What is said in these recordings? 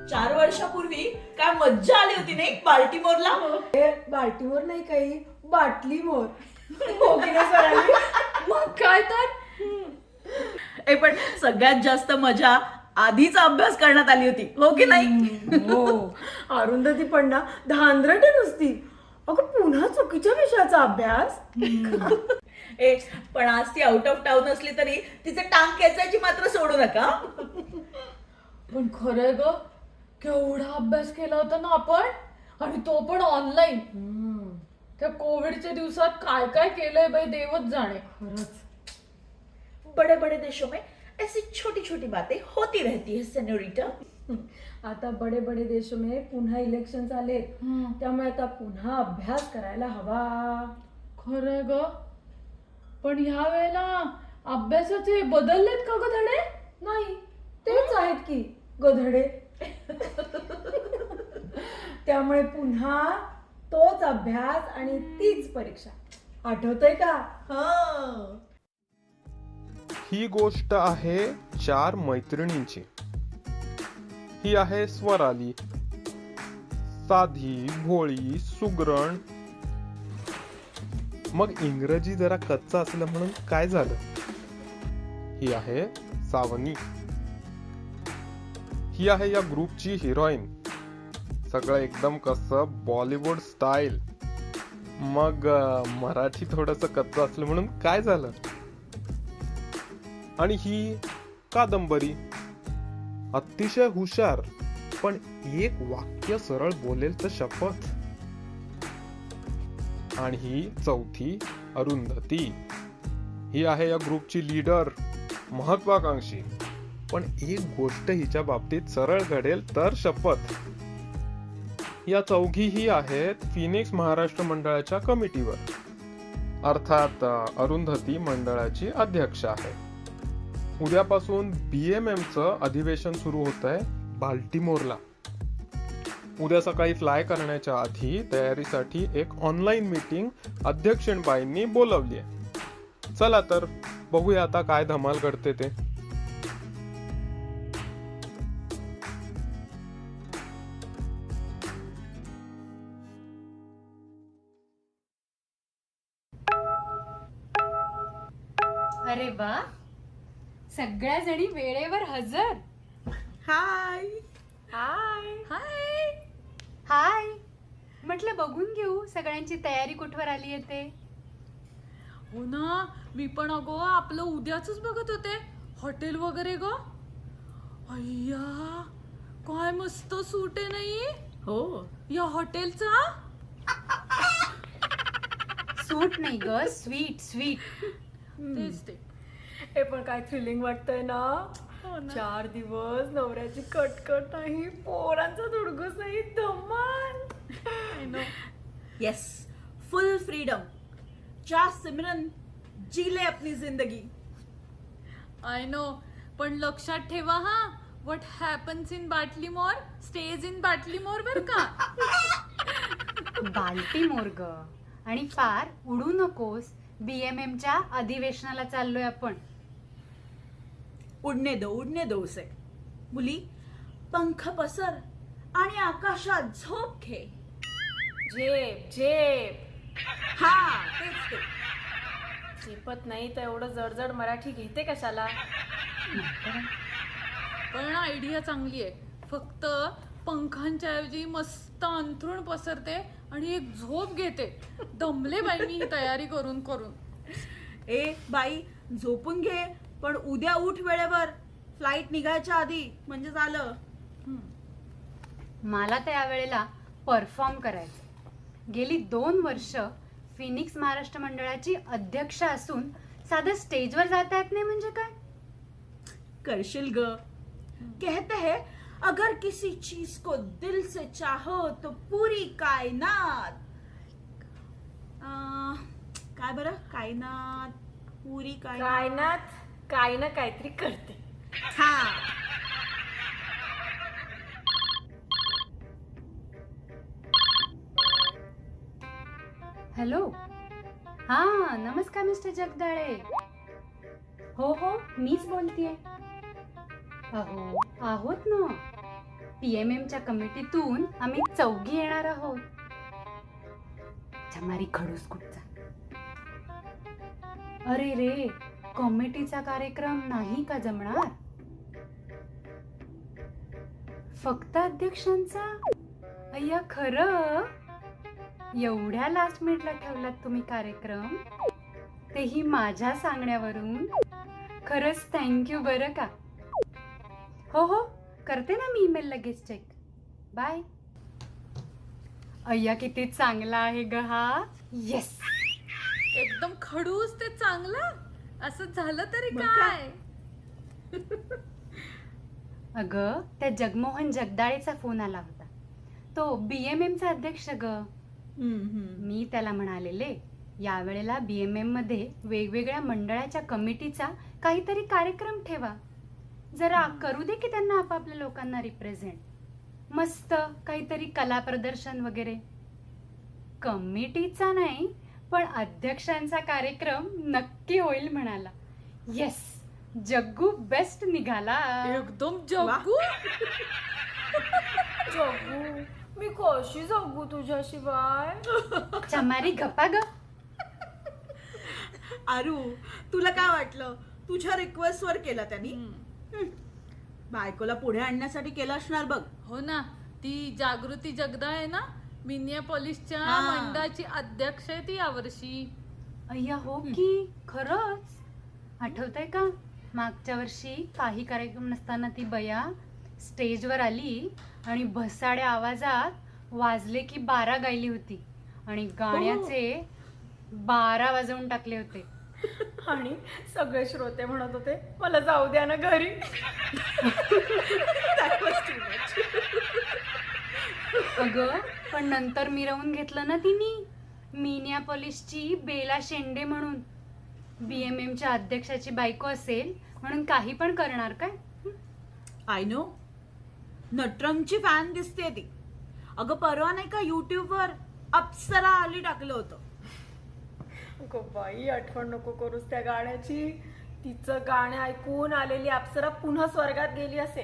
4 वर्षापूर्वी काय मज्जा आली होती नाही बाल्टिमोरला. बाल्टिमोर नाही काही, बाटली मोर. हो की नाही स्वराली? मग काय तर. पण सगळ्यात जास्त मजा आधीचा अभ्यास करण्यात आली होती, हो की नाही? हो, अरुंधती पण ना धांदरटे नुसती. अगं पुन्हा चुकीच्या विषयाचा अभ्यास. पण आज ती आउट ऑफ टाउन असली तरी तिचे टांग खेचायची मात्र सोडू नका. पण खरंय ग, केवढा अभ्यास केला होता ना आपण, आणि तो पण ऑनलाईन. त्या कोविडच्या दिवसात काय काय केलंय बाई देवच जाणे. खरंच. बड़े बड़े देशों में ऐसी छोटी छोटी बातें होती रहती है सेनोरिटा. आता बडे बडे देश में पुन्हा इलेक्शन आले, त्यामुळे आता पुन्हा अभ्यास करायला हवा. खरंय ग, पण ह्या वेळेला अभ्यासाचे बदललेत का ग धडे? नाही, तेच आहेत की गधडे. त्यामुळे पुन्हा तोच अभ्यास आणि तीच परीक्षा. आठवतंय का? हा. ही गोष्ट आहे 4 मैत्रिणींची. ही आहे स्वराली, साधी, भोळी, सुगरण. मग इंग्रजी जरा कच्चा असलं म्हणून काय झालं? ही आहे सावनी. ही आहे या ग्रुपची हिरोईन. सगळं एकदम कसं बॉलिवूड स्टाईल. मग मराठी थोडस कच्चं असलं म्हणून काय झालं? आणि ही कादंबरी, अतिशय हुशार, पण एक वाक्य सरळ बोलेल तर शपथ. आणि ही चौथी अरुंधती. ही आहे या ग्रुपची लीडर, महत्वाकांक्षी, पण एक गोष्ट हिच्या बाबतीत सरळ घडेल तर शपथ. या चौघीही आहेत फिनिक्स महाराष्ट्र मंडळाच्या कमिटीवर. अर्थात अरुंधती मंडळाची अध्यक्ष आहे. उद्यापासून BMM चं अधिवेशन सुरू होत आहे बाल्टिमोरला. उद्या सकाळी फ्लाय करण्याच्या आधी तयारीसाठी एक ऑनलाईन मीटिंग अध्यक्षबाईंनी बोलवली आहे. चला तर बघूया आता काय धमाल घडते ते. अरे वा, सगळ्या जणी वेळेवर हजर. हाय. हाय हाय हाय. म्हटलं बघून घेऊ सगळ्यांची तयारी कुठवर आली आहे ते. हो ना, मी पण अगो आपलं उद्याच बघत होते, हॉटेल वगैरे ग. अय्या, काय मस्त सूट आहे नाही हो, या हॉटेलचा. सूट नाही ग, स्वीट स्वीट. तेच ते. हे पण काय थ्रिलिंग वाटतंय ना. हो ना. 4 दिवस नवऱ्याची कटकट नाही, पोरांचा धुडगूस नाही, धमाल. यस, फुल फ्रीडम. जा सिमरन, जी ले अपनी जिंदगी. आय नो, पण लक्षात ठेवा हा, what happens in Baltimore stays in Baltimore बर का. बाल्टिमोर ग, आणि फार उडू नकोस. BMM च्या अधिवेशनाला चाललोय आपण. उडने दो उसे. मुली, पंख पसर आणि आकाशात झोप घे. झेप झेप. हा, तेच ते. झेपत नाही तर एवढं जडजड मराठी घेते कशाला. पण आयडिया चांगली आहे. फक्त पंखांच्या ऐवजी मस्त अंथरूण पसरते आणि एक झोप घेते. दमले बाई मी ही तयारी करून करून. ए बाई, झोपून घे, पण उद्या उठ वेळेवर. फ्लाईट निघायच्या आधी, म्हणजे झालं. मला तर यावेळेला परफॉर्म करायचं. गेली 2 वर्ष फिनिक्स महाराष्ट्र मंडळाची अध्यक्ष असून साधं स्टेजवर जाता येत नाही म्हणजे काय. करशील ग. कहते हैं अगर किसी चीज को दिल से चाहो तो पूरी कायनात. काय बरं, कायनात, पुरी कायनात काय ना काहीतरी करते. हा. हॅलो. हा, नमस्कार मिस्टर जगदाळे. हो हो, मीच बोलतेय. अहो, आहोत ना. PMMच्या कमिटीतून आम्ही 4 येणार आहोत. चमारी खडूस कुठचा. अरे रे, कमिटीचा कार्यक्रम नाही का जमणार? फक्त अध्यक्षांचा? अय्या, खरं? एवढ्या लास्ट मिनिटला ठेवलात तुम्ही कार्यक्रम, तेही माझ्या सांगण्यावरून. खरंच थँक्यू बरं का. हो हो, करते ना मी ईमेल लगेच चेक. बाय. अय्या, किती चांगला आहे ग हा. येस. एकदम खडूस ते चांगलं. असं झालं तरी मग काय. अगं, त्या जगमोहन जगदाळेचा फोन आला होता. तो BMMचा अध्यक्ष ग. मी त्याला म्हणालेले, यावेळेला BMM मध्ये वेगवेगळ्या मंडळाच्या कमिटीचा काहीतरी कार्यक्रम ठेवा. जरा करू दे की त्यांना आपापल्या लोकांना रिप्रेझेंट. मस्त काहीतरी कला प्रदर्शन वगैरे. कमिटीचा नाही, पण अध्यक्षांचा कार्यक्रम नक्की होईल म्हणाला. येस, जग्गू बेस्ट निघाला. एकदम जग्गू. जगू, मी कशी जगू तुझ्याशिवाय. चमारी गप्पा ग. आरू, तुला काय वाटलं? तुझ्या रिक्वेस्ट वर केला त्यांनी. बायकोला पुढे आणण्यासाठी केलं असणार बघ. हो ना, ती जागृती जगदाळ आहे ना, मिनियापोलिसच्या हा. मंडळाची अध्यक्ष आहे ती यावर्षी. अय्या, हो की खरंच. आठवतंय का, मागच्या वर्षी काही कार्यक्रम नसताना ती बया स्टेजवर आली आणि भसाड्या आवाजात वाजले की 12 गायली होती आणि गाण्याचे 12 वाजवून टाकले होते. आणि सगळे श्रोते म्हणत होते, मला जाऊ द्या ना घरी. अगं, पण नंतर मिरवून घेतलं ना तिने. मिनियापोलिसची बेला शेंडे म्हणून. BMMच्या अध्यक्षाची बायको असेल म्हणून काही पण करणार काय. आय नो, नटरंगची फॅन दिसते ती. अगं, परवा नाही का YouTube वर अप्सरा आली टाकलं होतं. गो बाई, आठवण नको करूस त्या गाण्याची. तिचं गाणं ऐकून आलेली अप्सरा पुन्हा स्वर्गात गेली असे.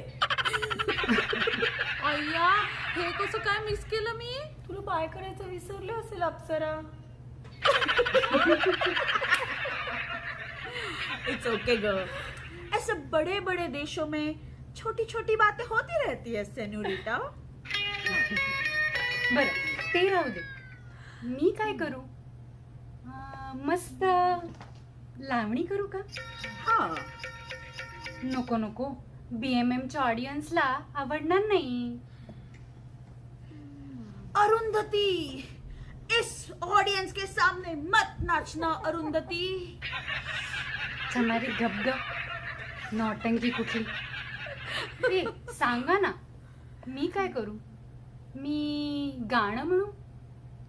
अय्या, हे कसं काय मिस केलं मी. तुला बाय करायचं विसरले असेल अप्सरा. It's okay girl. ऐसे बड़े बड़े देशों में छोटी छोटी बातें होती रहती है सेन्योरिटा. बरं, ते राहू दे. मी काय करू? मस्त लावणी करू का? हा. नको नको, BMMच्या ऑडियन्सला आवडणार नाही. अरुंधति, इस ऑडियंस के सामने मत नाचना अरुंधति. चमारी गप गप. नौटंकी कुठली. ए, सांगा ना, मी काय करू? मी गाणं म्हणू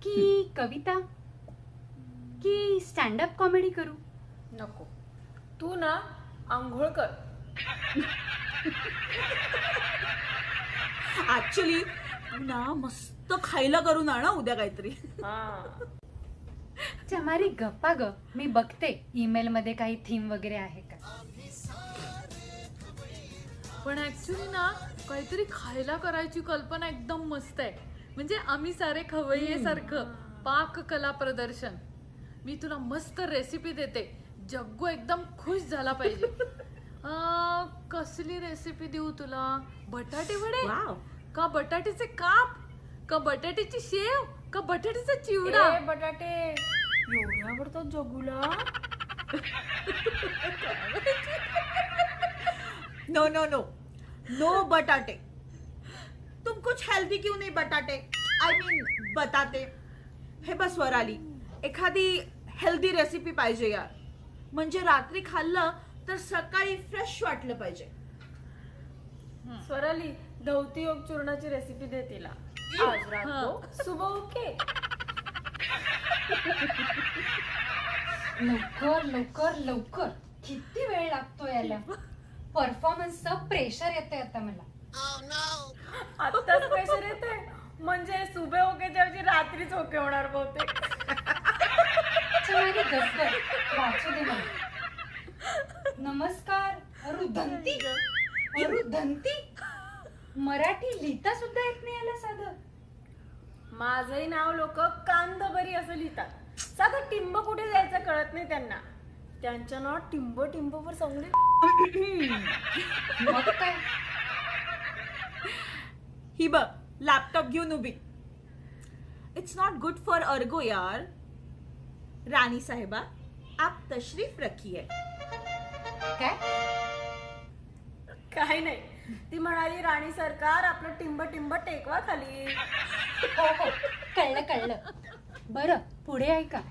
की कविता की स्टँडअप कॉमेडी करू? नको, तू ना आंघोळ कर. ऍक्च्युली ना मस्त खायला करून आणा उद्या काहीतरी. चमारी गप्पा ग. मी बघते ईमेल मध्ये काही थीम वगैरे आहे का. पण ऍक्च्युली ना, काहीतरी खायला करायची कल्पना एकदम मस्त आहे. म्हणजे आम्ही सारे खवय्ये सारखं पाक कला प्रदर्शन. मी तुला मस्त रेसिपी देते. जग्गू एकदम खुश झाला पाहिजे. कसली रेसिपी देऊ तुला? बटाटे वडे वाव. का बटाट्याचे काप का बटाट्याची शेव का बटाट्याचा चिवडा? ए, बटाटे एवढे आवडतात जगूला. नो नो नो नो बटाटे. तुम कुछ हेल्दी क्यों नहीं बटाटे? आई मीन बताते. हे बस वर आली. एखादी हेल्दी रेसिपी पाहिजे यार. म्हणजे रात्री खाल्लं तर सकाळी फ्रेश वाटलं पाहिजे. स्वराली, धवती योग चूर्णाची रेसिपी दे तिला. आज रात को सुबह ओके. लवकर लवकर लवकर, किती वेळ लागतो याला. परफॉर्मन्सचं प्रेशर येते आता मला. आत्ताच प्रेशर येते म्हणजे सुबह ओकेच्या ऐवजी रात्रीच ओके होणार बहुतेक. माझी गडबड वाचू दे मला. नमस्कार अरुधंती. अरुधंती मराठी लिहिता सुद्धा येत नाही याला साधं. माझंही नाव लोक कांदबरी असं लिहितात. साधं टिंब कुठे जायचं कळत नाही त्यांना. त्यांचं नाव टिंब टिंबवर सांगली. मग काय. ही बघ लॅपटॉप घेऊन उभी. It's not good for Ergo यार. राणी साहेबा आप तशरीफ रखिए. काय काही नाही. ती म्हणाली राणी सरकार आपलं टिंब टिंब टेकवा खाली. हो हो कळलं कळलं. बरं पुढे ऐका.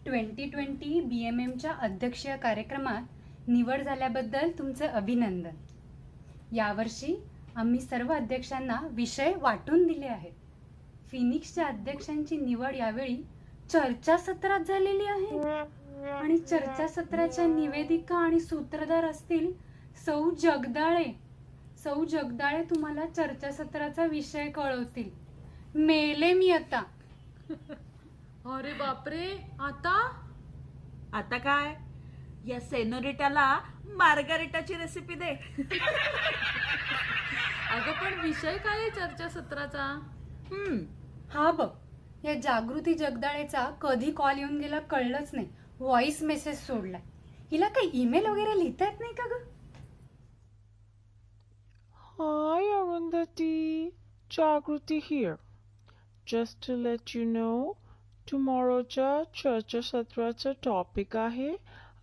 2020 BMMच्या अध्यक्षीय कार्यक्रमात निवड झाल्याबद्दल तुमचं अभिनंदन. यावर्षी आम्ही सर्व अध्यक्षांना विषय वाटून दिले आहेत. फिनिक्सच्या अध्यक्षांची निवड यावेळी चर्चासत्रात झालेली आहे आणि चर्चासत्राच्या निवेदिका आणि सूत्रधार असतील सौ जगदाळे. सौ जगदाळे तुम्हाला चर्चासत्राचा विषय कळवतील. मेले मी आता. अरे बापरे, आता आता काय या सेनोरिटाला मार्गारेटाची रेसिपी दे. अगं पण विषय काय आहे चर्चासत्राचा? हा बघ, या जागृती जगदाळेचा कधी कॉल येऊन गेला कळलंच नाही. व्हॉइस मेसेज सोडलाय. हिला काही ईमेल वगैरे लिहिता येत नाही का ग? Hi Arundhati, Jagruti here. Just to let you know, tomorrowच्या चर्चासत्राचा टॉपिक आहे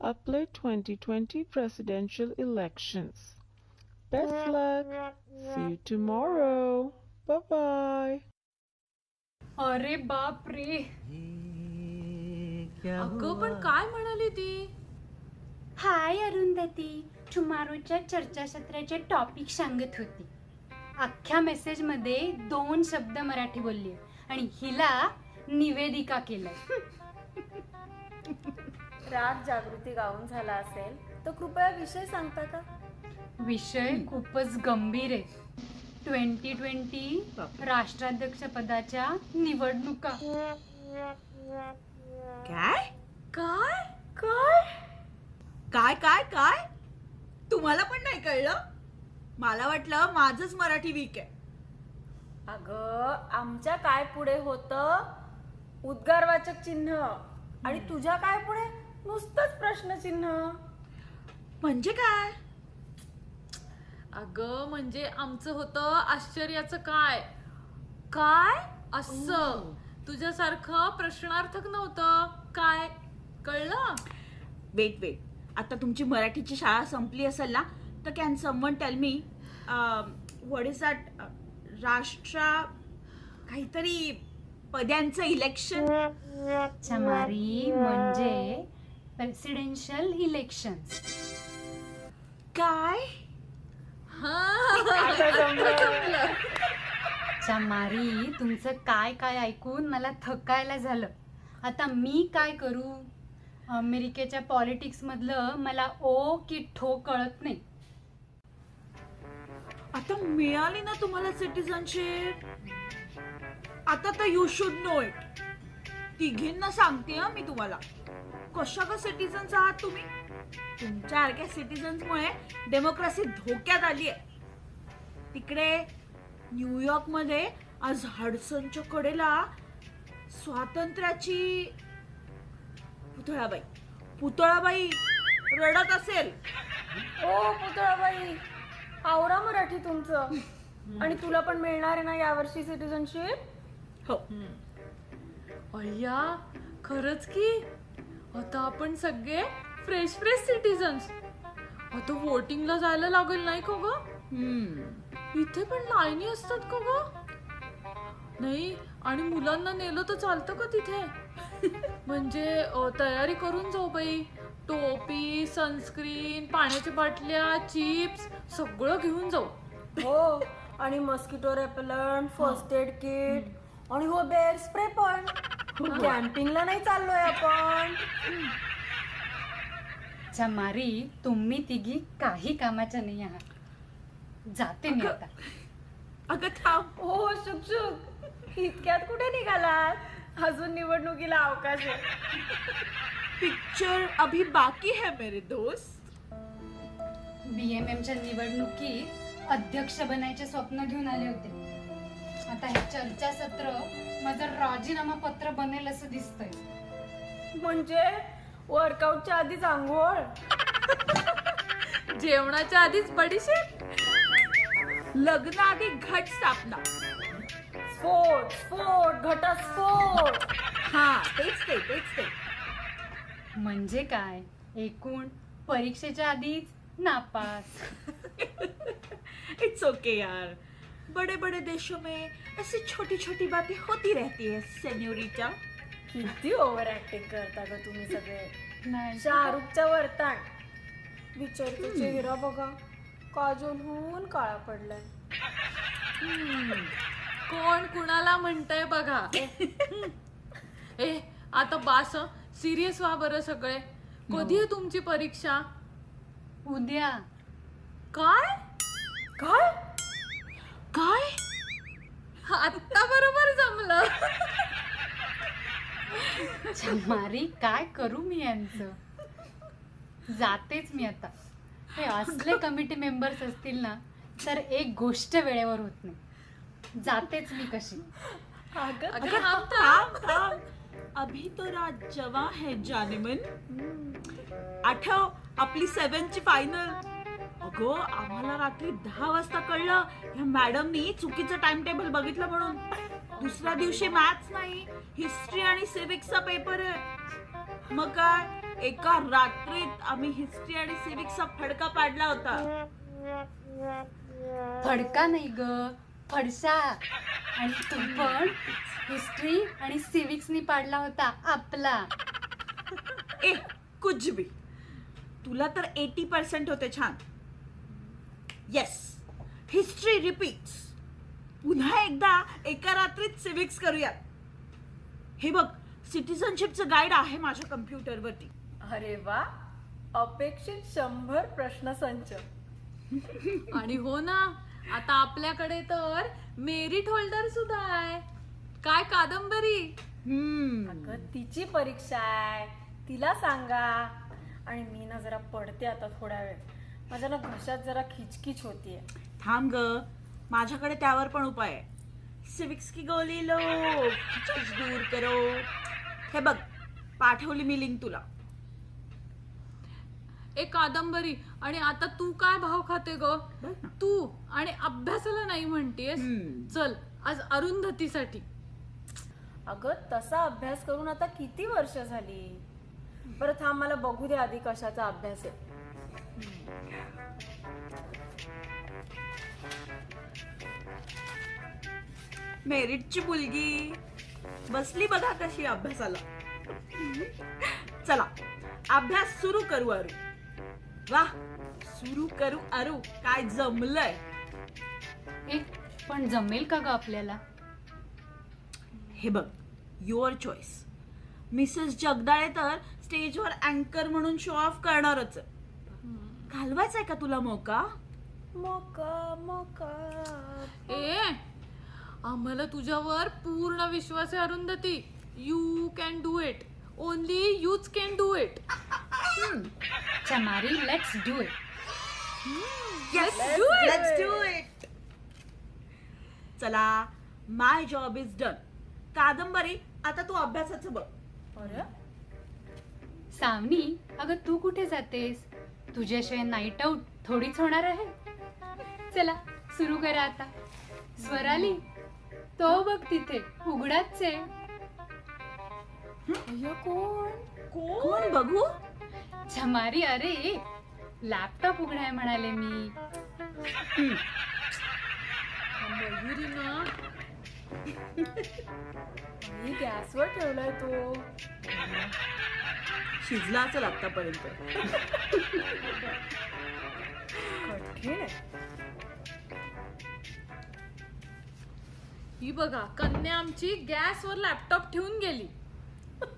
आपले 2020 presidential elections. Best luck. See you tomorrow. Bye bye. अरे बाप रे. अगं पण काय म्हणाली ती? हाय अरुंधती, टुमारोच्या चर्चासत्राचे टॉपिक सांगत होती. अख्ख्या मेसेज मध्ये 2 शब्द मराठी बोलली आणि हिला निवेदिका केलंय. राग जागृती गाऊन झाला असेल तर कृपया विषय सांगता का? विषय खूपच गंभीर आहे. 2020 राष्ट्राध्यक्ष पदाच्या निवडणुका. काय काय काय? काय काय काय तुम्हाला पण नाही कळलं? मला वाटलं माझंच मराठी वीक आहे. अगं आमच्या काय पुढे होतं उद्गारवाचक चिन्ह आणि तुझ्या काय पुढे नुसतंच प्रश्नचिन्ह. म्हणजे काय? अगं म्हणजे आमचं होतं आश्चर्याचं काय. काय असं तुझ्यासारखं प्रश्नार्थक नव्हतं. काय कळलं? वेट आता तुमची मराठीची शाळा संपली असेल ना, तर can someone tell me what is that राष्ट्रा काहीतरी पद्यांचं इलेक्शन? चमारी म्हणजे प्रेसिडेन्शियल इलेक्शन. काय? चमारी तुमचं काय काय ऐकून मला थकायला झालं. आता मी काय करू? अमेरिकेच्या पॉलिटिक्स मधलं मला ओ की ठो कळत नाही. आता मिळाली ना तुम्हाला सिटिझनशिप, आता तर यू शुड नो इट. तिघींना सांगते हा मी तुम्हाला. कशा का सिटिझन्स आहात तुम्ही? तुमच्यासारख्या सिटिझन्समुळे डेमोक्रेसी धोक्यात आली आहे. तिकडे न्यूयॉर्क मध्ये आज हडसनच्या कडेला स्वातंत्र्याची पुतळाबाई रडत असेल. ओ पुतळाबाई, आवरा मराठी तुमचं. आणि तुला पण मिळणार आहे ना यावर्षी सिटिझनशिप? हो. अय्या खरंच की. आता आपण सगळे फ्रेश सिटिझन्स. आता वोटिंगला जायला लागेल नाही का ग? इथे पण लाईनी असतात का ग? नाही, आणि मुलांना नेलं तर चालतं का तिथे? म्हणजे तयारी करून जाऊ बाई. टोपी, सनस्क्रीन, पाण्याच्या बाटल्या, चिप्स सगळं घेऊन जाऊ. हो, आणि मस्किटो रेपेलंट, फर्स्ट एड किट आणि हो बेअर स्प्रे पण. कॅम्पिंगला नाही चाललोय आपण. चमारी, तुम्ही तिघी काही कामाच्या नाही आहात. जाते मी आता. अगं थांब. हो शुक इतक्यात कुठे निघालात? अजून निवडणुकीला अवकाश आहे. पिक्चर अभी बाकी है मेरे दोस्त. BMMच्या निवडणुकीत अध्यक्ष बनायचे स्वप्न घेऊन आले होते. आता हे चर्चासत्र माझं राजीनामा पत्र बनेल असं दिसतंय. म्हणजे वर्कआउटच्या आधीच आंघोळ. जेवणाच्या आधीच बडीशेप. लग्नाआधी घट स्थापना. स्फोट घटस्फोट. हा तेच ते. म्हणजे काय, एकूण परीक्षेच्या आधीच नापास. इट्स ओके यार. बड़े बड़े देशों में ऐसी छोटी छोटी बातें होती रहती है सेन्योरिटा. किती ओव्हर ऍक्टिंग करता ग तुम्ही सगळे. नाही शाहरुखच्या वरताण. विचारतो चेहरा बघा, काजोल होऊन काळा पडलाय. कोण कुणाला म्हणतंय बघा. ए आता बास, सिरियस व्हा बरं सगळे. कधी आहे तुमची परीक्षा? उद्या. काय काय? काय? आत्ता बरोबर जमलं. चमारी, काय करू मी यांचं. जातेच मी आता. हे असले कमिटी मेंबर्स असतील ना तर एक गोष्ट वेळेवर होत नाही. जातेच मी कशी. अगं अगं थांब तर. थांब. अभी तो रात जवा है जानेमन. आठव आपली 7ची फायनल. अगं आम्हाला रात्री 10 वाजता कळलं या मॅडमनी चुकीचं टाइम टेबल बघितलं म्हणून. दुसऱ्या दिवशी मॅथ्स नाही, हिस्ट्री आणि सिविक्सचा पेपर आहे. मग काय एका रात्रीत आम्ही हिस्ट्री आणि सिविक्सचा फडका पाडला होता. फडका नाही ग, फडशा. आणि तू पण हिस्ट्री आणि सिविक्सनी पाडला होता आपला. ए कुछ भी. तुला तर 80% होते छान. Yes, history repeats. पुन्हा एकदा एका रात्रीत सिविक्स करूया. हे बघ, सिटिझनशिपचं गाईड आहे माझ्या कम्प्युटरवरती. अरे वा, अपेक्षित 100 प्रश्नसंच. आणि हो ना, आता आपल्याकडे तर मेरिट होल्डर सुद्धा आहे. काय कादंबरी. अगं तिची परीक्षा आहे, तिला सांगा. आणि मी ना जरा पडते आता थोड्या वेळ. माझ्या ना घशात जरा खिचखिच होतीये. थांब ग, माझ्याकडे त्यावर पण उपाय आहे. सिविक्स की गोली लो, खिचखिच दूर करो. हे बघ, पाठवली मी लिंक तुला. एक कादंबरी. आणि आता तू काय भाव खाते ग? तू आणि अभ्यासाला नाही म्हणतेस. चल आज अरुंधतीसाठी. अगं तसा अभ्यास करून आता किती वर्ष झाली. बरं थांब, मला बघू दे आधी कशाचा अभ्यास आहे. मेरिटची मुलगी बसली बघा कशी अभ्यासाला. चला अभ्यास सुरू करू अरू. वा, सुरू करू अरू. काय जमलंय. पण जमेल का ग आपल्याला? हे बघ, युअर चॉईस. मिसेस जगदाळे तर स्टेजवर अँकर म्हणून शो ऑफ करणारच. घालवायचाय का तुला मौका? मौका. ए आम्हाला तुझ्यावर पूर्ण विश्वास आहे Arundhati. You can do it. Only यूच can do it. Chamari, let's do it. Yes, let's do it. चला, माय जॉब इज डन. कादंबरी, आता तू अभ्यासाचं बघ. अरे सावनी, अगं तू कुठे जातेस? तुझ्याशिवाय नाईट आउट थोडीच होणार आहे. चला सुरू करा आता. स्वराली, तो बघ तिथे उघडाच आहे. कोण बघू? चमारी, अरे लॅपटॉप उघडाय म्हणाले मी. मयुरी ना, मी गॅसवर ठेवलाय तो. शिजला असेल आतापर्यंत. कठीण आहे. ही बघा कन्या आमची गॅसवर लॅपटॉप ठेवून गेली.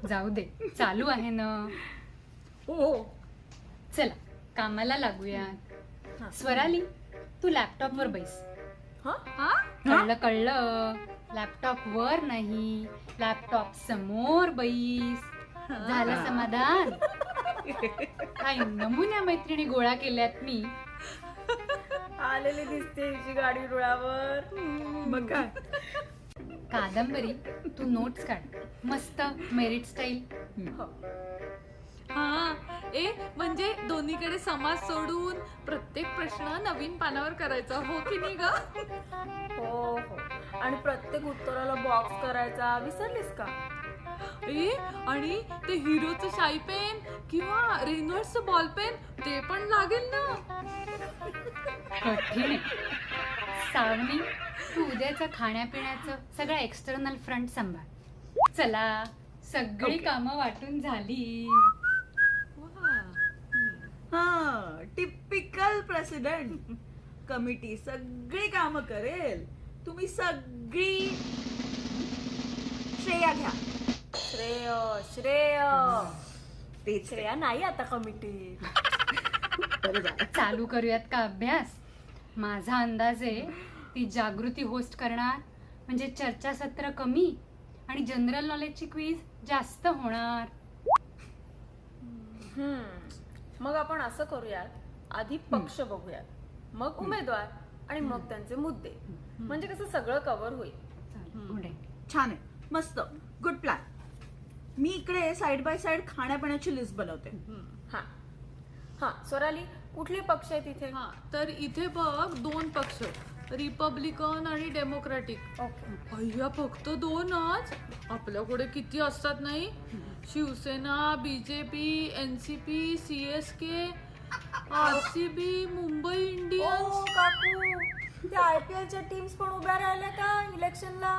जाऊ दे, चालू आहे ना. हो. चला कामाला लागूया. स्वराली, तू लॅपटॉपवर बैस. हा कळलं. लॅपटॉप वर नाही, लॅपटॉप समोर बैस. झालं समाधान? काही नमुन्या मैत्रिणी गोळा केल्यात मी. आलेली दिसते हिची गाडी रुळावर. मग काय? कादंबरी, तू नोट्स काढ. मस्त मेरिट स्टाईल. हा म्हणजे दोन्हीकडे समाज सोडून प्रत्येक प्रश्न नवीन पानावर करायचा, हो की नाही ग? हो हो. आणि प्रत्येक उत्तराला बॉक्स करायचा. विसरलीस का? आणि ते हिरोचं शाई पेन किंवा रेनॉल्ड्सचं बॉल पेन ते पण लागेल ना. कठीण आहे. सावनी, तू उद्याचं खाण्यापिण्याचं सगळं एक्सटर्नल फ्रंट सांभाळ. चला, सगळी कामं वाटून झाली. हा, टिपिकल प्रेसिडेंट. कमिटी सगळी कामं करेल, तुम्ही सगळी श्रेया घ्या. श्रेय श्रेय तेच श्रेया नाही आता कमिटी. चालू करूयात का अभ्यास? माझा अंदाज आहे ती जागृती होस्ट करणार, म्हणजे चर्चासत्र कमी आणि जनरल नॉलेजची क्विज जास्त होणार. मग आपण असं करूयात, आधी पक्ष बघूयात, मग उमेदवार आणि मग त्यांचे मुद्दे. म्हणजे कसं सगळं कव्हर होईल. पुढे छान आहे, मस्त, गुड प्लॅन. मी इकडे साइड बाय साइड खाण्यापिण्याची लिस्ट बनवते. हा हा. स्वराली, कुठले पक्ष आहेत इथे? हा, तर इथे बघ 2 पक्ष, रिपब्लिकन आणि डेमोक्रॅटिक. ओके. अय्या, फक्त 2च? आपल्याकडे किती असतात नाही? Shivsena, BJP, NCP, CSK, RCB, Mumbai Indians. काकू, त्या IPLच्या टीम्स पण उभ्या राहिल्या का इलेक्शनला?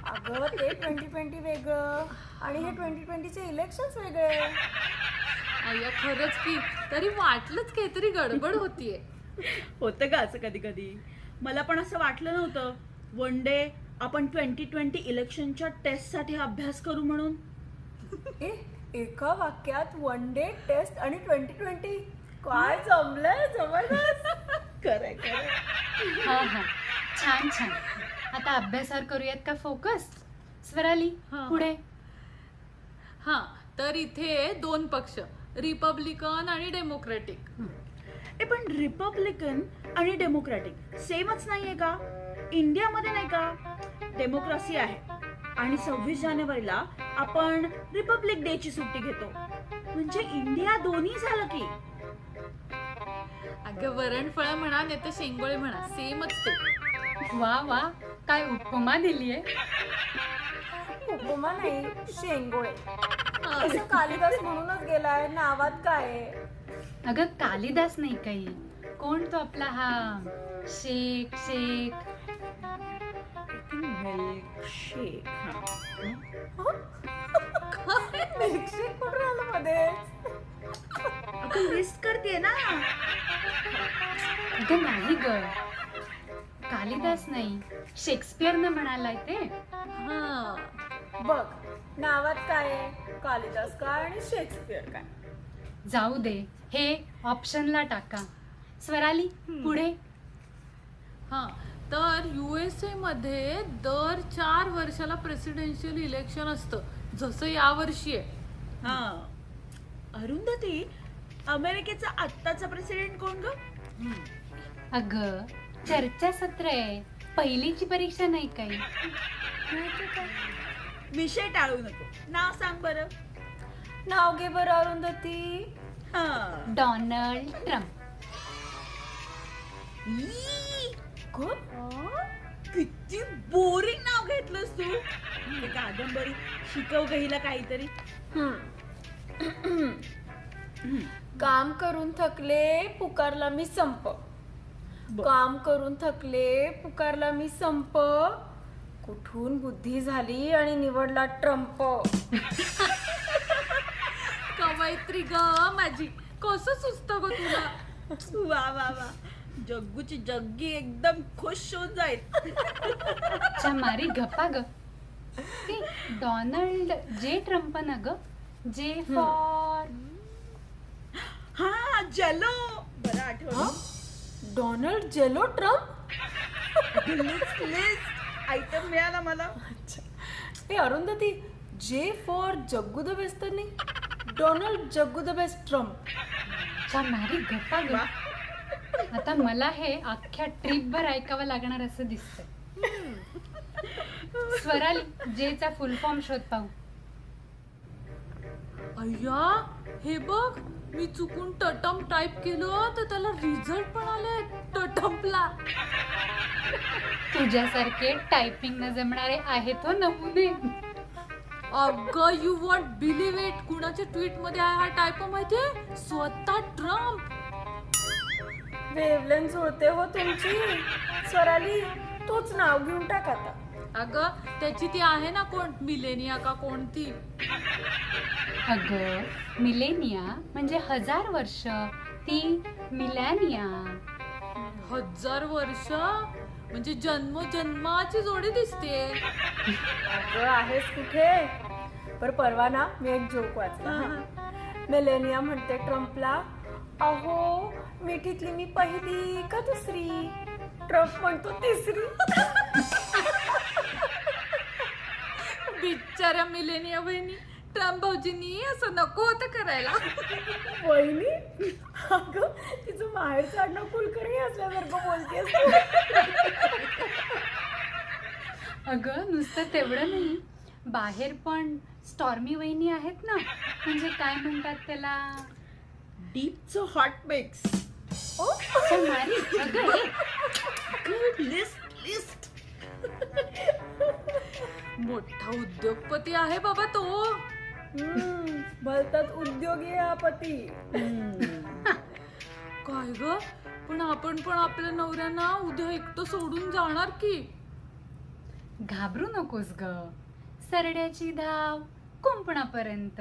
अगं, ते 2020 वेगळं आणि हे 2020चे इलेक्शन्स वेगळे. अय्या, खरंच की. तरी वाटलंच काहीतरी गडबड होतीये. होतं का असं कधी कधी? मला पण असं वाटलं नव्हतं वन डे आपण 2020 इलेक्शनच्या टेस्टसाठी अभ्यास करू म्हणून. एका वाक्यात 1 डे टेस्ट आणि 2020 काय जमलंय, जबरदस्त. खरंय खरंय. हा हा, छान छान. आता अभ्यासावर करूयात का फोकस? स्वराली, हा. पुढे. हा, तर इथे 2 पक्ष, रिपब्लिकन आणि डेमोक्रॅटिक. पण रिपब्लिकन आणि डेमोक्रॅटिक सेमच नाहीये का? इंडियामध्ये नाही का डेमोक्रेसी आहे आणि 26 जानेवारीला आपण रिपब्लिक डे ची सुट्टी घेतो, म्हणजे इंडिया दोन्ही झालं की. अगं, वरणफळ म्हणा नाही तर शेंगोळे म्हणा, सेमच ते. वा वा, काय उपमा दिलीये. उपमा नाही, शेंगोळे. असं कालिदास म्हणूनच गेलाय, नावात काय आहे? अगं, कालिदास नाही काही. कोण तो आपला हा शेख शेख? मिल्कशेक. मिल्कशेक कुठे आलं मध्ये? आपण लिस्ट करते ना. अगं नाही ग, कालिदास नाही, शेक्सपियरनं म्हणालाय ते. हा, बघ, नावात काय आहे? कालिदास काय आणि शेक्सपियर काय? जाऊ दे, हे ऑप्शनला टाका. स्वराली, पुढे. हा, तर USA मध्ये दर 4 वर्षाला प्रेसिडेन्शियल इलेक्शन असतं, जसं यावर्षी आहे. हा, अरुंधती, अमेरिकेचा आत्ताचा प्रेसिडेंट कोण ग? अगं, चर्चासत्र आहे, पहिलीची परीक्षा नाही काही. विषय टाळू नको, नाव सांग बरं. नाव घे बरं अरुंधती. हा. Donald Trump. ई, किती बोरिंग नाव घेतलंस तू. हे कादंबरी, शिकव गहीला काहीतरी. काम करून थकले, पुकारला मी संप. काम करून थकले, पुकारला मी संप. कुठून बुद्धी झाली आणि निवडला ट्रम्प. कवयित्री ग माझी, कसं सुचतं ग तुला? वा वा वा, जग्गूची जग्गी एकदम खुश होऊन जाईल. चमारी गप्पा ग. ते डोनाल्ड जे ट्रम्प ना ग. जे फॉर हा जेलो. बरं आठवलं. Donald जेलो Trump. आयटम मिळाला मला. हे Arundhati, J for Jaggu the best तर नाही, Donald Jaggu the best Trump. Chamari गप्पा ग. आता मला हे अख्ख्या ट्रिपवर ऐकावं लागणार असं दिसतंय. स्वराली जेचा फुल फॉर्म शोध पाहू. अय्या, हे बघ, मी चुकून टटम टाईप केलं तर त्याला रिझल्ट पण आले टटमला. तुझ्यासारखे टायपिंग न जमणारे आहेत हो नमुने. अगं, यू वॉन्ट बिलीव्ह इट, कुणाच्या ट्विट मध्ये आहे हा टायपो माहितीये? स्वतः ट्रम्प. वेवलेन्स होते हो तुमची. स्वराली, तूच नाव घेऊन टाक आता. अगं, त्याची ती आहे ना कोण, मिलेनिया का कोणती. अगं, मिलेनिया म्हणजे 1000 वर्ष. ती मिलॅनिया. 1000 वर्ष म्हणजे जन्मोजन्माची जोडी दिसते. अगं आहेस कुठे. पर परवा ना मी एक जोक वाचला. मेलेनिया म्हणते ट्रम्पला, अहो मिठीतली मी पहिली का दुसरी. ट्रम्प म्हणतो तिसरी. बिचाऱ्या मिलेनिया बहिणी, ट्रम्प भाऊजींनी असं नको होतं करायला. वहिनी, अगं तिचं माहेरचं आडनाव कुलकर्णी असल्यासारखं बोलतेस. अगं, नुसतं तेवढं नाही, बाहेर पण स्टॉर्मी वहिनी आहेत ना. म्हणजे काय म्हणतात त्याला, डीपचं हॉट मिक्स. चमारी. अगं हे गुड लिस्ट. मोठा उद्योगपती आहे बाबा तो. भलताच उद्योगी आहे हा पती. काय ग, पण आपण पण आपल्या नवऱ्यांना उद्या एकटं सोडून जाणार की. घाबरू नकोस ग. सरड्याची धाव कुंपणापर्यंत.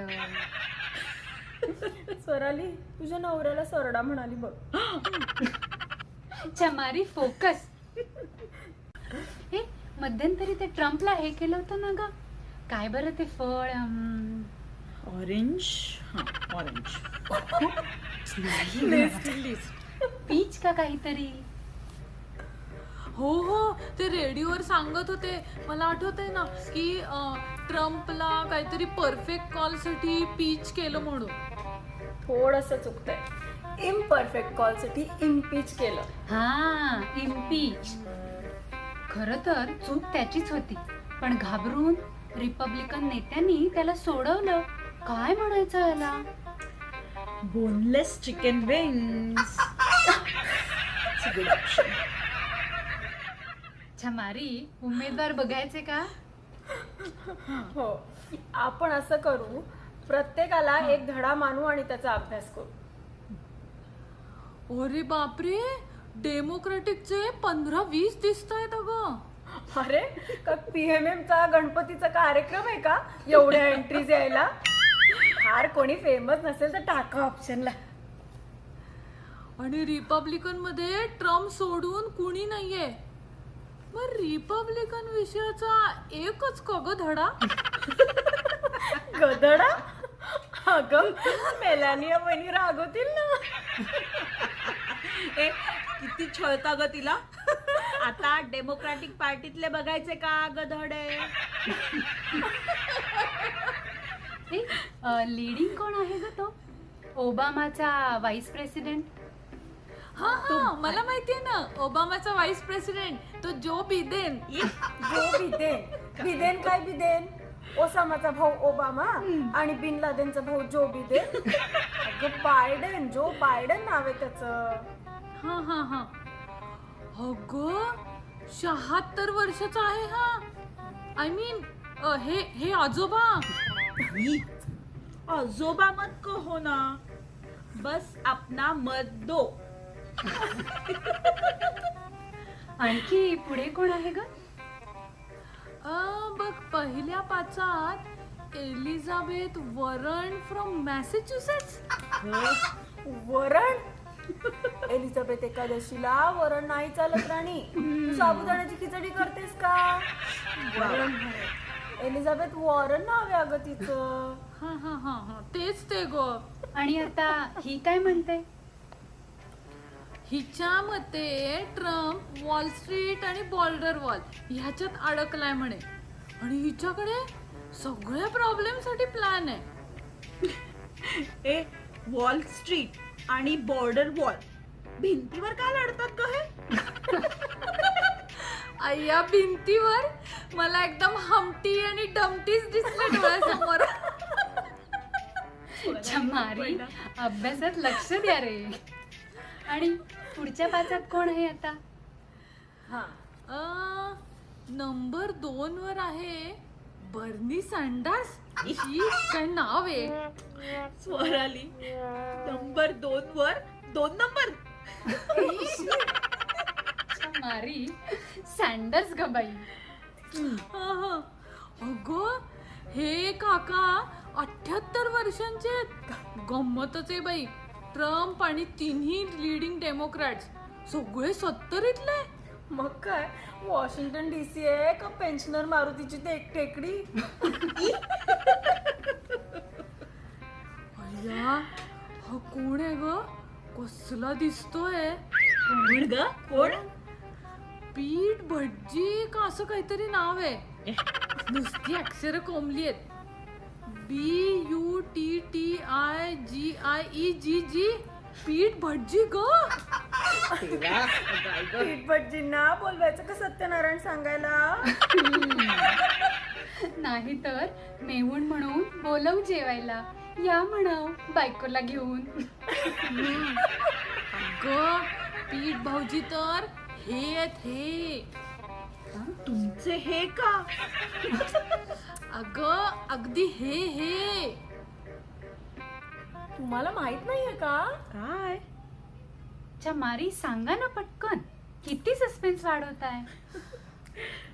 स्वराली, तुझ्या नवऱ्याला सरडा म्हणाली बघ. चमारी फोकस. हे मध्यंतरी ते ट्रम्पला हे केलं होतं ना ग, काय बरं ते फळ, ऑरेंज. ऑरेंज. पीच का काहीतरी. हो हो, ते रेडिओवर सांगत होते. मला आठवतंय ना की ट्रम्पला काहीतरी परफेक्ट कॉल साठी पीच केलं म्हणून. थोडस चुकतंय. इम्परफेक्ट कॉल साठी इम्पीच केलं. हा, इम्पीच. खरं तर चूक त्याचीच होती, पण घाबरून रिपब्लिकन नेत्यांनी त्याला सोडवलं. काय म्हणायचं याला, बोनलेस चिकन विंग्स. छमारी, उमेदवार बघायचे का. हो, आपण असं करू, प्रत्येकाला एक धडा मानू आणि त्याचा अभ्यास करू. अरे बापरे, डेमोक्रॅटिकचे 15-20 दिसत आहेत अगं. अरे, का PMM चा गणपतीचा कार्यक्रम आहे का एवढ्या एंट्रीज यायला. फार कोणी फेमस नसेल तर टाका ऑप्शनला. आणि रिपब्लिकन मध्ये ट्रम्प सोडून कुणी नाहीये. मग रिपब्लिकन विषयाचा एकच कग धडा. गदडा. अगं, मेलानिया वहिनी रागवतील ना. ए, किती छळता ग तिला. आता डेमोक्रॅटिक पार्टीतले बघायचे का गधडे. लीडिंग कोण आहे ग तो, ओबामाचा व्हाईस प्रेसिडेंट. हा हा, मला माहितीये ना, ओबामाचा व्हाईस प्रेसिडेंट तो जो बिदेन. जो बिदेन काय बिदेन. ओसामाचा भाऊ ओबामा आणि बिन लादेनचा भाऊ जो बिदेन. अगं बायडेन, जो बायडेन नाव आहे त्याचं. हा हा हा, अगं 76 वर्षाचा आहे हा. आय मीन हे आजोबा. आजोबा मत कहो ना, बस अपना मत दो. आणखी पुढे कोण आहे ग. बघ, पहिल्या पाचात एलिझाबेथ वॉरन फ्रॉम मॅसेच्युसेट्स. वरण. एलिझाबेथ एकादशीला वरण नाही चालत राणी. तू साबुदाण्याची खिचडी करतेस का? वरण आहे. एलिझाबेथ वॉरन नाव आहे अगं तिचं. हा हा हा हा तेच ते ग. आणि आता ही काय म्हणते? हिच्या मते ट्रम्प वॉल स्ट्रीट आणि बॉर्डर वॉल ह्याच्यात अडकलाय म्हणे आणि हिच्याकडे सगळ्या प्रॉब्लेम साठी प्लॅन आहे. ए वॉल स्ट्रीट आणि बॉर्डर वॉल भिंतीवर का लढतात ग हे? या भिंतीवर मला एकदम हमटी आणि डमटीच दिसले डोळ्यासमोर. चमारी अभ्यासात लक्ष द्या रे. आणि पुढच्या पाचात कोण आहे आता? नंबर 2 वर आहे बर्नी सँडर्स. ही काय नाव आहे. स्वराली नंबर 2 वर 2 नंबर. चमारी सँडर्स ग बाई. अगं हे काका 78 वर्षांचे आहेत. गंमतच आहे बाई. ट्रम्प आणि तिन्ही लिडिंग डेमोक्रॅट्स सगळे 70तले. मग काय वॉशिंग्टन DC आहे का पेन्शनर मारुतीची टेकडी? अय्या हा कोण आहे ग. कसला दिसतोय. कोण ग कोण? पीठ भटजी का असं काहीतरी नाव आहे. नुसती अक्षर कोंबली आहेत. BUTTIGIEGG पीठ भटजी ग. पीठ भटजींना बोलवायचं का सत्यनारायण सांगायला? नाही तर मेहूण म्हणून बोलव जेवायला. या म्हणाव बायकोला घेऊन. ग पीठ भाऊजी तर हे आहेत हे. तुमचे हे का? अगं अगदी हे. तुम्हाला माहित नाहीये का? काय? चमारी सांगा ना पटकन. किती सस्पेन्स वाढवताय.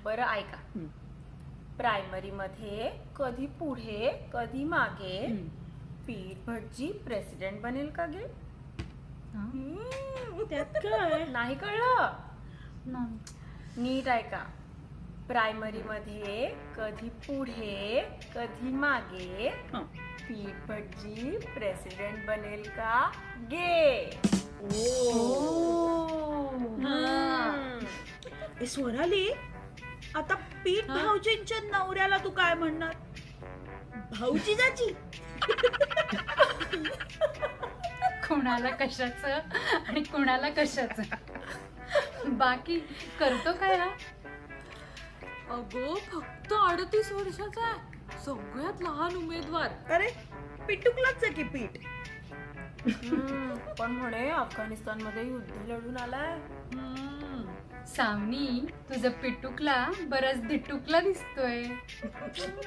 बरं ऐका. प्रायमरी मध्ये कधी पुढे कधी मागे पीठ भटजी प्रेसिडेंट बनेल का गे? त्यात काय? नाही कळलं? नाही. नीट ऐका. प्रायमरी मध्ये कधी पुढे कधी मागे हं. पीठ भटजी प्रेसिडेंट बनेल का गे? ए स्वराली आता पीठ भाऊजींच्या नवऱ्याला तू काय म्हणणार? भाऊजी जाची. कोणाला कशाचं आणि कोणाला कशाचं. बाकी करतो काय हा? अगो फक्त 38 वर्षाचा आहे. सगळ्यात लहान उमेदवार. अरे पिटुकलाच आहे की पीठ. पण म्हणे अफगाणिस्तान मध्ये युद्ध लढून आलाय. सावनी तुझं पिटुकला बराच दिटुकला दिसतोय.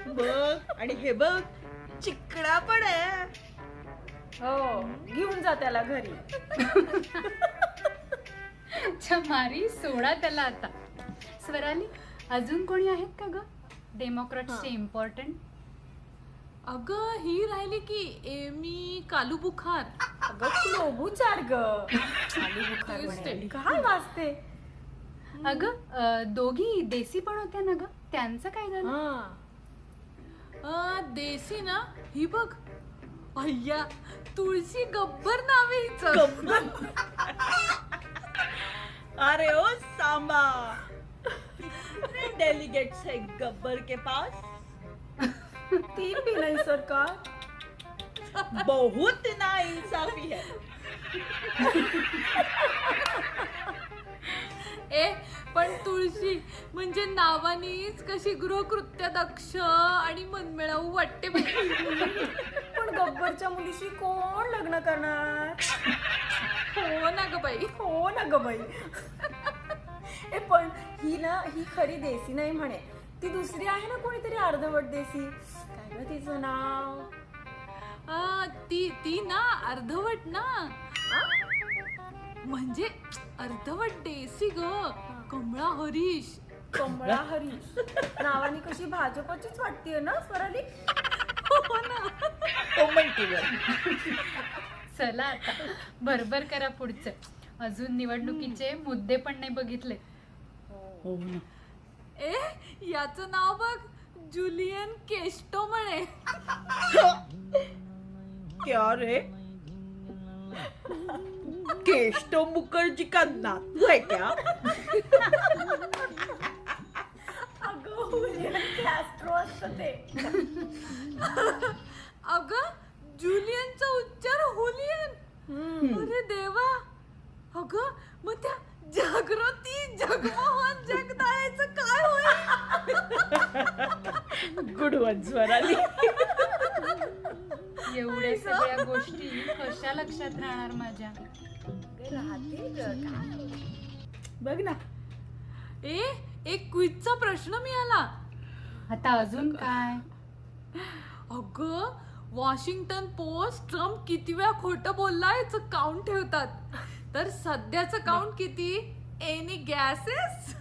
बघ आणि हे बघ चिकडा पण आहे. हो घेऊन जा त्याला घरी. चमारी सोडा त्याला आता. स्वराली अजून कोणी आहेत का ग डेमोक्रॅट्सचे इम्पॉर्टंट? अगं ही राहिली की एमी कालूबुखार. अगं क्लोबुचार ग. खाली बुखार तेच म्हणे. ते. काय वाचते? अगं दोघी देसी पण होत्या ना ग. त्यांचं काय झालं? देसी ना ही बघ. अय्या तुळशी गब्बर नाव आहे हिचं. अरे ओ सांबा कितने डेलीगेट्स है गब्बर के पास? 3 भी नहीं सरकार. बहुत ना इंसाफी है. ए पण तुळशी म्हणजे नावानीच कशी गृहकृत्य दक्ष आणि मनमिळाऊ वाटते बाई. पण गब्बरच्या मुलीशी कोण लग्न करणार? हो ना ग बाई. हो ना ग बाई. ए पण ही खरी देसी नाही म्हणे. ती दुसरी आहे ना कोणीतरी अर्धवट देसी. काय ग तिचं नाव? ती ना अर्धवट ना. म्हणजे अर्धवट देसी ग. कमळा हरीश. कमळा हरीश नावानी कशी भाजपचीच वाटतेय ना स्वराली. हो ना. कोमल टीवर. चला आता बरोबर करा पुढचं. अजून निवडणुकीचे मुद्दे पण नाही बघितले. हो ना. ए याचं नाव बघ, जुलियन केस्टो म्हणे. क्या रे? केस्टो मुखर्जी का नातू है क्या? अगं जुलियनचा उच्चार हुलियन. अरे देवा. अगं मग त्या जागृती जगमोहन जगदाळेचं काय होईल? Good one Swarali. एवढ्या सगळ्या गोष्टी कशा लक्षात राहणार माझ्या? बघ ना. ए एक क्विजचा प्रश्न मिळाला. आता अजून काय? अगं वॉशिंग्टन पोस्ट ट्रम्प किती वेळा खोटं बोलला याचं काउंट ठेवतात. तर सध्याचं काउंट किती? Any gases?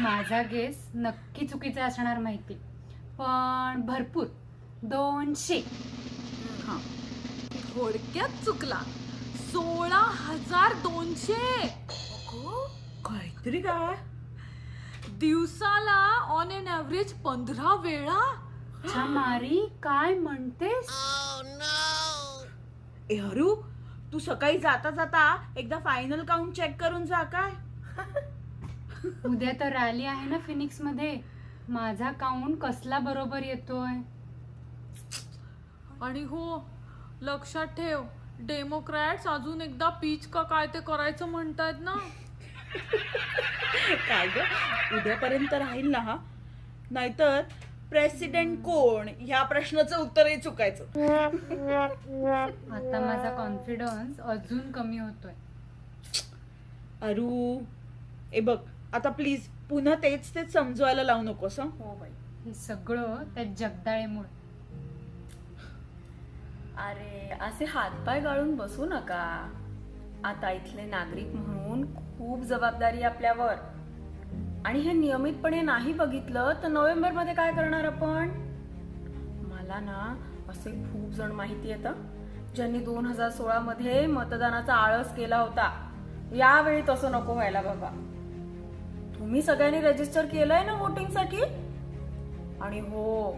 माझा गेस नक्की चुकीचा असणार माहिती, पण भरपूर 200. थोडक्यात चुकला. 16,200. काहीतरी काय? दिवसाला ऑन एन ऍव्हरेज 15 वेळा. मारी काय म्हणतेस? ए हरू, तू सकाळी जाता जाता एकदा फायनल काउंट चेक करून जा काय. उद्या तर रॅली आहे ना फिनिक्स मध्ये. माझा काउंट कसला बरोबर येतोय? आणि हो लक्षात ठेव, डेमोक्रॅट्स अजून एकदा पीच का काय ते करायचं म्हणतायत ना. काय ग, उद्यापर्यंत राहील ना हा? नाहीतर प्रेसिडेंट कोण ह्या प्रश्नाचं उत्तरही चुकायचं. आता माझा कॉन्फिडन्स अजून कमी होतोय. अरू, ए बघ आता प्लीज पुन्हा तेच तेच समजवायला लावू नकोस. हं? हो बाई. हे सगळं त्या जगदाळेमुळे. अरे असे हातपाय गाळून बसू नका. आता इथले नागरिक म्हणून खूप जबाबदारी आपल्यावर. आणि हे नियमितपणे नाही बघितलं तर नोव्हेंबर मध्ये काय करणार आपण? मला ना असे खूप जण माहिती येतं ज्यांनी 2016 मध्ये मतदानाचा आळस केला होता. यावेळी तसं नको व्हायला बाबा. तुम्ही सगळ्यांनी रजिस्टर केलंय ना वोटिंग साठी? आणि हो,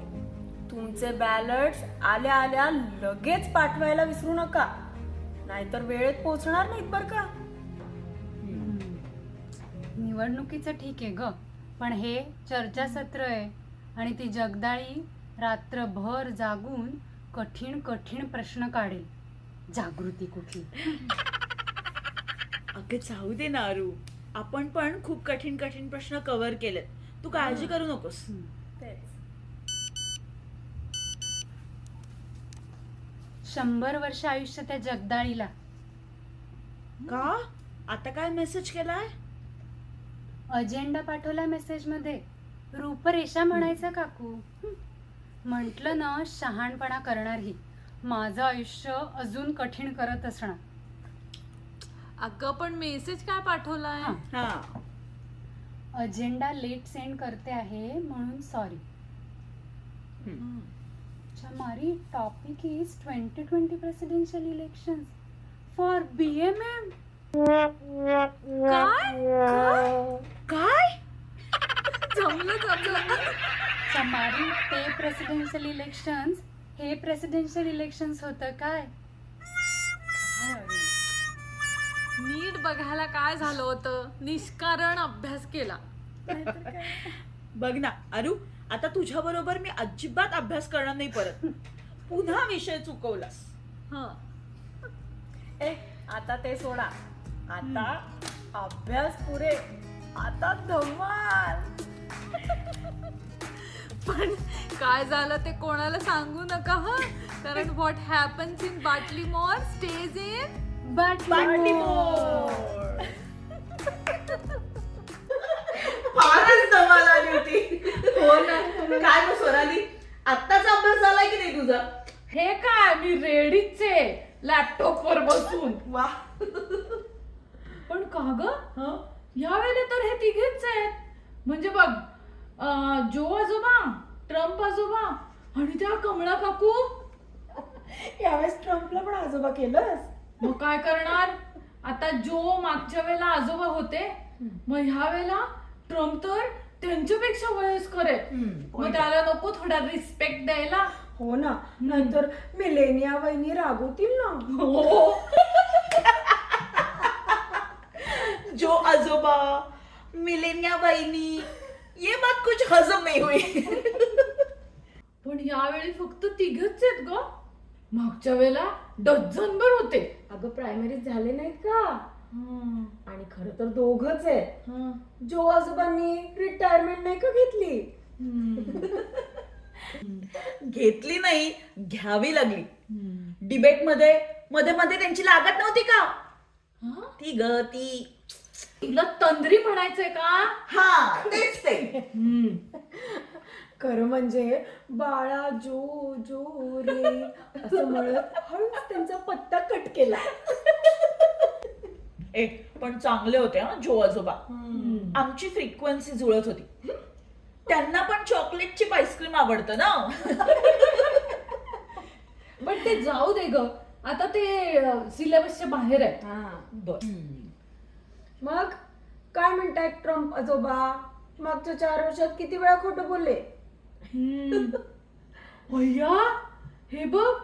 तुमचे बॅलट्स आल्या आल्या लगेच पाठवायला विसरू नका, नाहीतर वेळेत पोहोचणार नाहीत बर का. निवडणुकीचं ठीक आहे ग, पण हे चर्चासत्र आहे आणि ती जगदाळी रात्रभर जागून कठीण कठीण प्रश्न काढेल. जागृती कुठली? अगं जाऊ दे ना अरू, आपण पण खूप कठीण कठीण प्रश्न कव्हर केलेत. तू काळजी करू नकोस. 100 वर्ष आयुष्य त्या जगदाळीला. का? आता काय मेसेज केलाय? अजेंडा पाठवला मेसेज मध्ये. रूपरेषा म्हणायचं काकू. म्हंटल ना शहाणपणा करणार ही. माझं आयुष्य अजून कठीण करत असणार. अगं पण मेसेज काय पाठवलाय? हा, अजेंडा लेट सेंड करते आहे म्हणून सॉरी. मारी topic is 2020 presidential elections for BMM. काय? जमलं जमलं. चमारी ते प्रेसिडेन्शियल इलेक्शन्स हे प्रेसिडेन्शियल इलेक्शन्स होतं काय? नीट बघायला काय झालं होतं, निष्कारण अभ्यास केला. बघ ना अरू, आता तुझ्या बरोबर मी अजिबात अभ्यास करणार नाही परत. पुन्हा विषय चुकवलास. हं. ए आता ते सोडा. आता अभ्यास पुरे. आता धमाल. पण काय झालं ते कोणाला सांगू नका हं, कारण what happens in Baltimore stays in Baltimore. फारच धमाल आली होती. हो ना. काय मग स्वराली, आत्ताच अभ्यास झालाय की नाही तुझा? हे काय, मी रेडीच आहे लॅपटॉप वर बसून. वा. पण का ग यावेळेला तर हे तिघेच आहेत. म्हणजे बघ, जो आजोबा, ट्रम्प आजोबा आणि त्या कमळा काकू. यावेळेस ट्रम्पला पण आजोबा केलंस. मग काय करणार? आता जो मागच्या वेळेला आजोबा होते, मग ह्या वेळेला ट्रम्प तर त्यांच्यापेक्षा वयस्कर आहे. मग त्याला नको थोडा रिस्पेक्ट द्यायला? हो ना, नाहीतर मिलेनिया वहिनी रागवतील ना. हो. जो आजोबा मिलेनिया बहिनी, ये बात कुछ हजम नहीं हुई. पण यावेळी फक्त तिघच आहेत ग. मागच्या वेळेला डझनभर होते. अगं प्रायमरीज झाले नाहीत का? आणि खरं तर दोघच आहे. जो आजोबांनी रिटायरमेंट नाही का घेतली? घेतली नाही, घ्यावी लागली. डिबेट मध्ये मध्ये मध्ये त्यांची लागत नव्हती का? ती ग ती. तुला तंद्री म्हणायचंय का? हा तेच ते. खरं म्हणजे बाळा जो जो रे असं म्हणत हळूच त्यांचा पत्ता कट केला. पण चांगले होते हा जो आजोबा. आमची फ्रिक्वेन्सी जुळत होती. त्यांना पण चॉकलेट चिप आईस्क्रीम आवडतं ना. पण ते जाऊ दे ग, आता ते सिलेबसच्या बाहेर आहे. मग काय म्हणतायत ट्रम्प आजोबा? मागच्या 4 वर्षात किती वेळा खोटं बोलले? भैया हे बघ,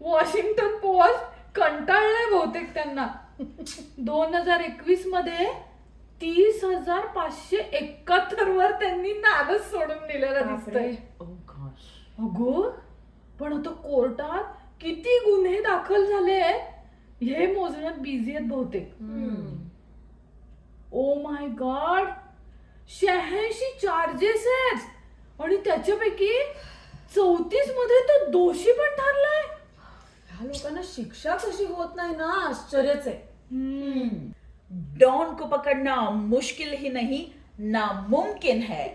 वॉशिंग्टन पोस्ट कंटाळलंय बहुतेक त्यांना. 2021 मध्ये 30,571 वर त्यांनी नादच सोडून दिलेलं दिसतंय. अगो, पण आता कोर्टात किती गुन्हे दाखल झाले हे मोजण्यात बिझी आहेत बहुतेक. ओ माय गॉड, 86 चार्जेस आहेत आणि त्याच्यापैकी 34 मध्ये तो दोषी पण ठरलाय. ह्या लोकांना शिक्षा कशी होत नाही ना, आश्चर्यच आहे. डॉन को पकडना मुश्किल ही नहीं नामुमकिन है.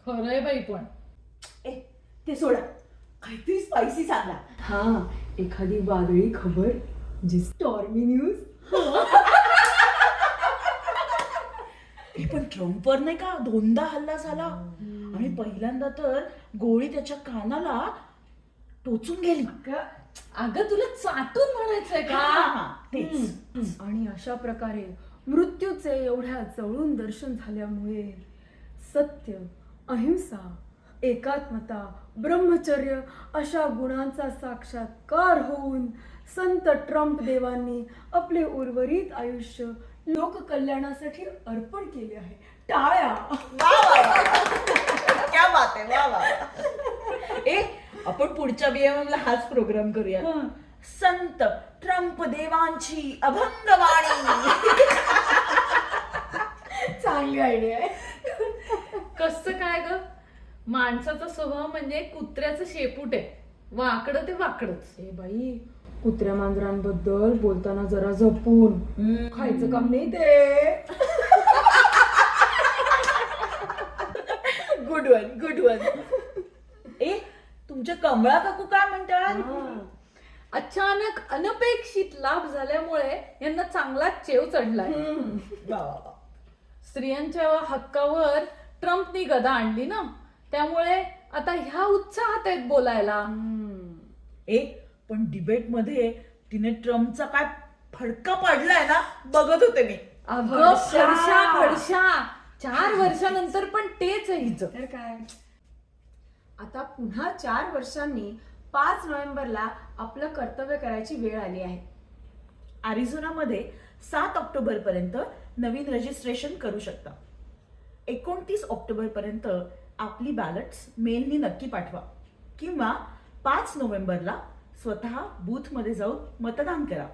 खरंय बाई. पण ते सोडा, काहीतरी स्पायसी सांगा. हा, एखादी वादळी खबर, जी स्टॉर्मी न्यूज. पण ट्रम्पवर नाही का 2दा हल्ला झाला आणि पहिल्यांदा तर गोळी त्याच्या कानाला टोचून गेली. अगं तुला चाटून म्हणायचंय का? तेच. आणि अशा प्रकारे मृत्यूचे एवढ्या जवळून दर्शन झाल्यामुळे सत्य, अहिंसा, एकात्मता, ब्रह्मचर्य अशा गुणांचा साक्षात्कार होऊन संत ट्रम्प देवांनी आपले उर्वरित आयुष्य लोककल्याणासाठी अर्पण केले आहे. टाळ्या. क्या बात आहे, वा वा. आपण पुढच्या BMM ला हाच प्रोग्राम करूया. संत ट्रम्प देवांची अभंगवाणी. चांगली आयडिया आहे. कसं काय ग, माणसाचा स्वभाव म्हणजे कुत्र्याचं शेपूट आहे, वाकडं ते वाकडच. ए बाई, कुत्र्या मांजरांबद्दल बोलताना जरा जपून. खायचं काम नाही ते. Good one, good one. तुमच्या कमळा काकू काय म्हणतात? अचानक अनपेक्षित लाभ झाल्यामुळे यांना चांगला चेव चढलाय. वा वा वा. स्त्रियांच्या हक्कावर ट्रम्पनी गदा आणली ना, त्यामुळे आता ह्या उत्साहात आहेत बोलायला. पण डिबेट मध्ये तिने ट्रम्पचा काय फडका पडलाय ना, बघत होते मी. अगं फडशा 4 वर्षानंतर पण तेच आहे हिचं. तर काय, आता पुन्हा 4 वर्षांनी 5 नोव्हेंबरला आपलं कर्तव्य करायची वेळ आली आहे. अरिझोनामध्ये 7 ऑक्टोबर पर्यंत नवीन रजिस्ट्रेशन करू शकता. 29 ऑक्टोबर पर्यंत आपली बॅलट्स मेलनी नक्की पाठवा किंवा 5 नोव्हेंबरला स्वतः बूथ मध्ये जाऊन मतदान करा.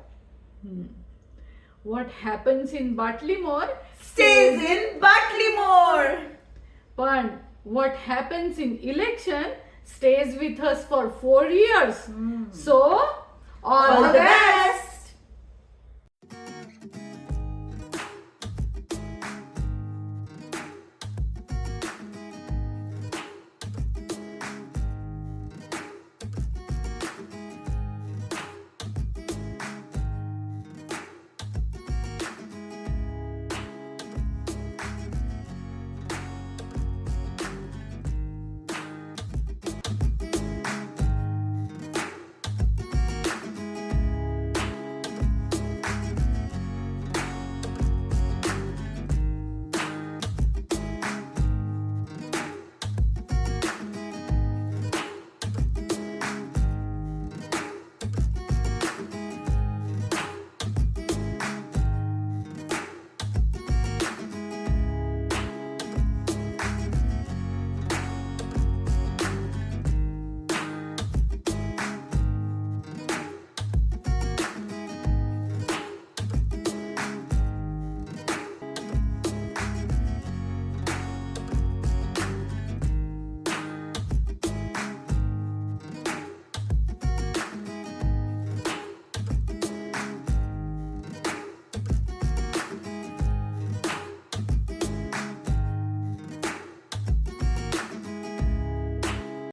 What happens in Baltimore stays in Baltimore. पण what happens in election stays with us for 4 years. So all the best.